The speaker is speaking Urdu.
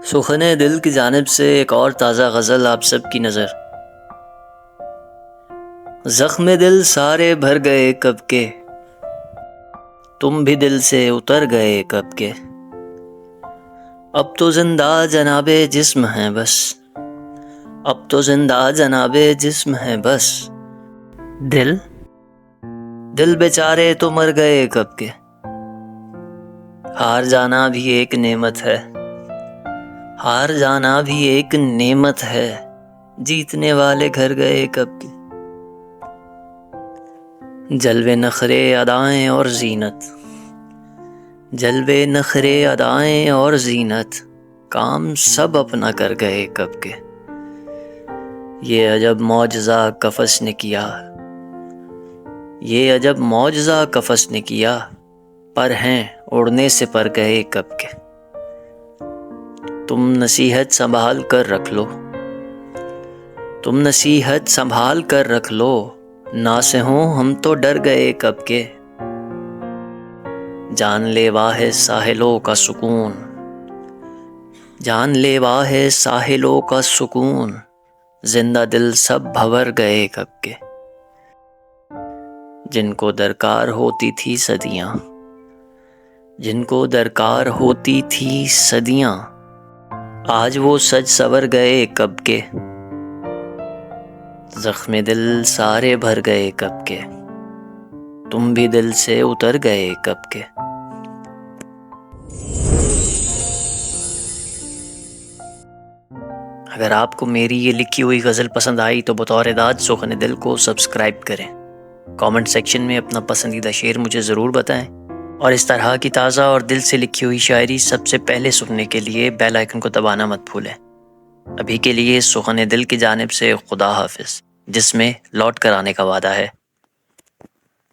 سخن دل کی جانب سے ایک اور تازہ غزل آپ سب کی نظر۔ زخم دل سارے بھر گئے کب کے، تم بھی دل سے اتر گئے کب کے، اب تو زندہ جناب جسم ہیں بس، اب تو زندہ جناب جسم ہیں بس، دل بیچارے تو مر گئے کب کے، ہار جانا بھی ایک نعمت ہے، ہار جانا بھی ایک نعمت ہے، جیتنے والے گھر گئے کب کے۔ جلوے نخرے ادائیں اور زینت، جلوے نخرے ادائیں اور زینت، کام سب اپنا کر گئے کب کے۔ یہ عجب معجزہ قفس نے کیا، یہ عجب معجزہ قفس نے کیا، پر ہیں اڑنے سے پر گئے کب کے۔ تم نصیحت سنبھال کر رکھ لو، تم نصیحت سنبھال کر رکھ لو، ناصحوں ہم تو ڈر گئے کب کے۔ جان لیوا ہے ساحلوں کا سکون، جان لیوا ہے ساحلوں کا سکون، زندہ دل سب بھنور گئے کب کے۔ جن کو درکار ہوتی تھی صدیاں، جن کو درکار ہوتی تھی صدیاں، آج وہ سج سور گئے کب کے۔ زخم دل سارے بھر گئے کب کے، تم بھی دل سے اتر گئے کب کے۔ اگر آپ کو میری یہ لکھی ہوئی غزل پسند آئی تو بطور داد سخن دل کو سبسکرائب کریں، کامنٹ سیکشن میں اپنا پسندیدہ شعر مجھے ضرور بتائیں، اور اس طرح کی تازہ اور دل سے لکھی ہوئی شاعری سب سے پہلے سننے کے لیے بیل آئیکن کو دبانا مت بھولیں۔ ابھی کے لیے سخن دل کی جانب سے خدا حافظ، جس میں لوٹ کر آنے کا وعدہ ہے۔